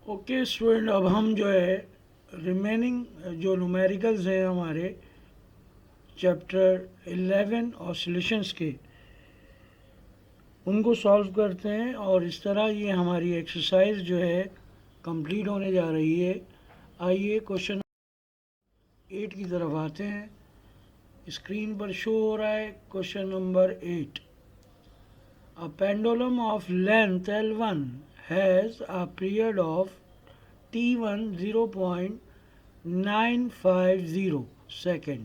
Okay student, अब हम जो है रिमेनिंग जो न्यूमेरिकल्स हैं हमारे चैप्टर 11 ऑसिलेशंस के, उनको सॉल्व करते हैं। और इस तरह ये हमारी एक्सरसाइज जो है कंप्लीट होने जा रही है। आइए क्वेश्चन 8 की तरफ आते हैं। स्क्रीन पर शो हो रहा है question number 8। A pendulum of length L1 has a period of T1 0.950 second.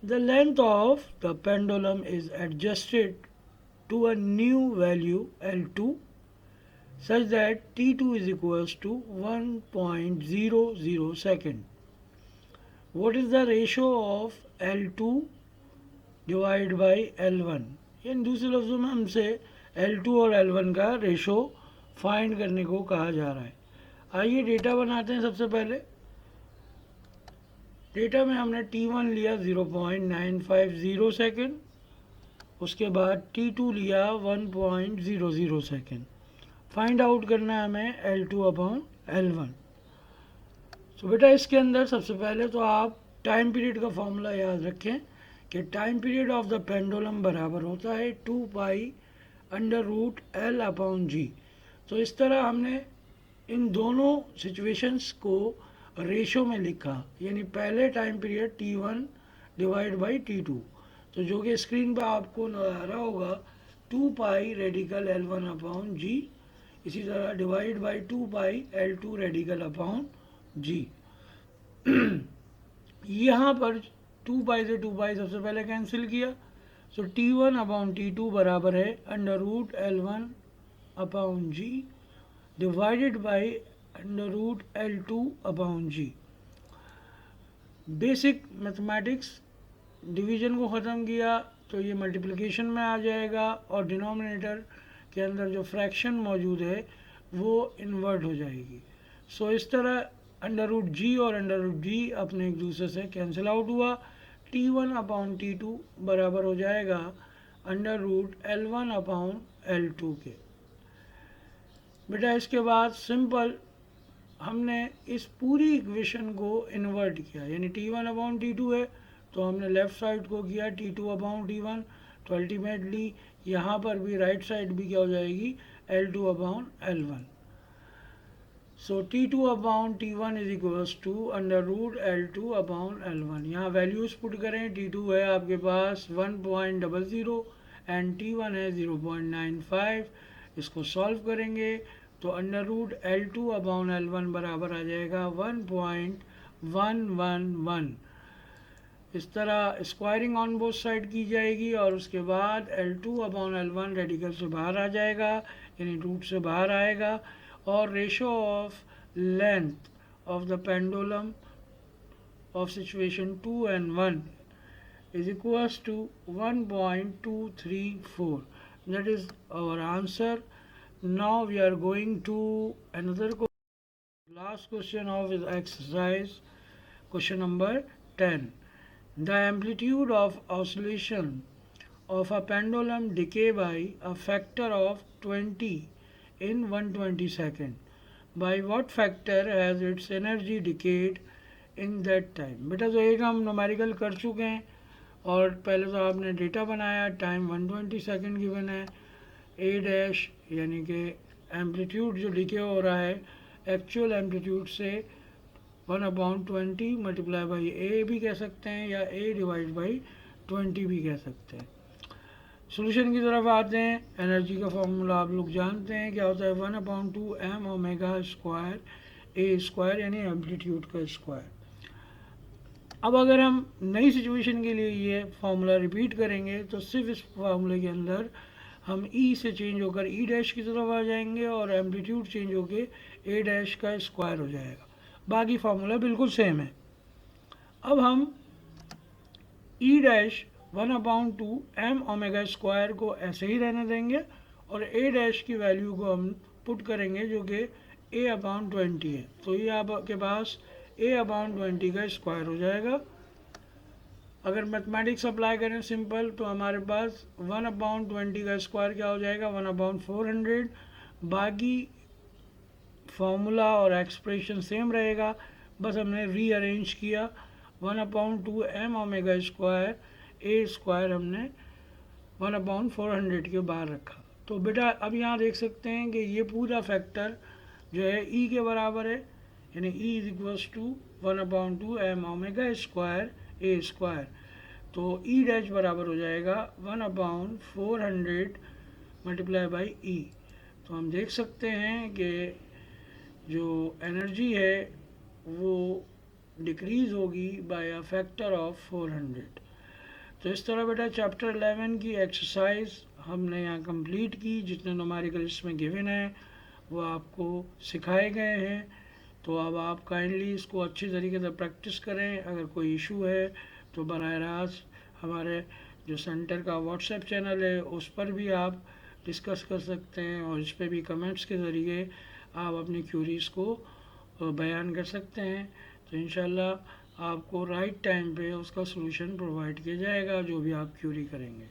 The length of the pendulum is adjusted to a new value L2 such that T2 is equals to 1.00 second. What is the ratio of L2 divided by L1? यानी दूसरे लफ्ज़ों में हमसे L2 और L1 का ratio find करने को कहा जा रहा है। आइए डेटा बनाते हैं। सबसे पहले डेटा में हमने T1 लिया 0.950 सेकेंड, उसके बाद T2 लिया 1.00 सेकेंड। फाइंड आउट करना है हमें L2 अपॉन L1। तो बेटा इसके अंदर सबसे पहले तो आप टाइम पीरियड का फॉर्मूला याद रखें कि time period of the pendulum बराबर होता है 2 pi under root L upon g. तो इस तरह हमने इन दोनों सिचुएशंस को रेशो में लिखा, यानी पहले time period T1 divide by T2, तो जो कि स्क्रीन पर आपको नजर आ रहा होगा 2 पाई रेडिकल L1 अपॉन जी, इसी तरह divide by 2 pi L2 radical upon g. यहाँ पर 2 पाई से 2 पाई सबसे पहले कैंसिल किया, सो T1 अपॉन T2 बराबर है under root L1 upon g divided by under root L2 upon g. Basic mathematics, division को ख़त्म किया तो ये मल्टीप्लिकेशन में आ जाएगा और डिनोमिनेटर के अंदर जो फ्रैक्शन मौजूद है वो इन्वर्ट हो जाएगी। सो इस तरह अंडर रूट जी और अंडर रूट जी अपने एक दूसरे से कैंसिल आउट हुआ। T1 अपॉन T2 बराबर हो जाएगा under root L1 upon L2 के। बेटा इसके बाद सिंपल हमने इस पूरी इक्वेशन को इन्वर्ट किया, यानी T1 अपॉन T2 है तो हमने लेफ़्ट साइड को किया T2 अपॉन T1, तो अल्टीमेटली यहाँ पर भी राइट साइड भी क्या हो जाएगी L2 upon L1। So T2 upon T1 is equals to under root L2 upon L1। यहाँ वैल्यूज़ पुट करें। T2 है आपके पास 1.00 एंड T1 है 0.95। इसको सॉल्व करेंगे तो under root L2 upon L1 बराबर आ जाएगा 1.111। इस तरह स्क्वायरिंग ऑन बोथ साइड की जाएगी और उसके बाद L2 अपॉन L1 रेडिकल से बाहर आ जाएगा, यानी रूट से बाहर आएगा, और ratio of length of the pendulum of situation 2 and 1 is equals to 1.234. That is our answer. Now we are going to another last question of this exercise, question number 10. The amplitude of oscillation of a pendulum decay by a factor of 20 in 120 second. By what factor has its energy decayed in that time? बेटा तो एक हम numerical कर चुके हैं और पहले तो आपने डेटा बनाया, टाइम 120 सेकेंड गिवन है। ए डैश यानी कि एम्पलीट्यूड जो डिके हो रहा है एक्चुअल एम्पलीट्यूड से 1/20 मल्टीप्लाई बाई ए भी कह सकते हैं या ए डिवाइड बाई 20 भी कह सकते हैं। सॉल्यूशन की तरफ आते हैं। एनर्जी का फॉर्मूला आप लोग जानते हैं क्या होता है, 1/2 m omega square a square, यानी एम्पलीट्यूड का स्क्वायर। अब अगर हम नई सिचुएशन के लिए ये फार्मूला रिपीट करेंगे तो सिर्फ इस फार्मूले के अंदर हम ई से चेंज होकर ई डैश की तरफ आ जाएंगे और एम्पलीट्यूड चेंज होकर ए डैश का स्क्वायर हो जाएगा। बाकी फार्मूला बिल्कुल सेम है। अब हम ई डैश 1/2 m ओमेगा स्क्वायर को ऐसे ही रहने देंगे और ए डैश की वैल्यू को हम पुट करेंगे जो कि a/20 है। तो ये आपके पास a/20 का स्क्वायर हो जाएगा। अगर मैथमेटिक्स अप्लाई करें सिंपल तो हमारे पास 1/20 का स्क्वायर क्या हो जाएगा 1/400। बाकी फार्मूला और एक्सप्रेशन सेम रहेगा, बस हमने रीअरेंज किया। 1/2 m omega square a square हमने 1/400 के बाहर रखा। तो बेटा अब यहाँ देख सकते हैं कि ये पूरा फैक्टर जो है ई के बराबर है, यानी e is equals to 1/2 m omega square a square. तो ई डैश बराबर हो जाएगा 1/400 मल्टीप्लाई बाई ई। तो हम देख सकते हैं कि जो एनर्जी है वो डिक्रीज़ होगी बाय अ फैक्टर ऑफ 400। तो इस तरह बेटा चैप्टर 11 की एक्सरसाइज हमने यहाँ कंप्लीट की। जितने न्यूमेरिकल इसमें गिवन है वो आपको सिखाए गए हैं। तो अब आप काइंडली इसको अच्छी तरीके से प्रैक्टिस करें। अगर कोई इशू है तो बराह रास्त हमारे जो सेंटर का व्हाट्सएप चैनल है उस पर भी आप डिस्कस कर सकते हैं, और इस पर भी कमेंट्स के ज़रिए आप अपनी क्यूरीज़ को बयान कर सकते हैं। तो इंशाल्लाह आपको राइट टाइम पे उसका सलूशन प्रोवाइड किया जाएगा जो भी आप क्यूरी करेंगे।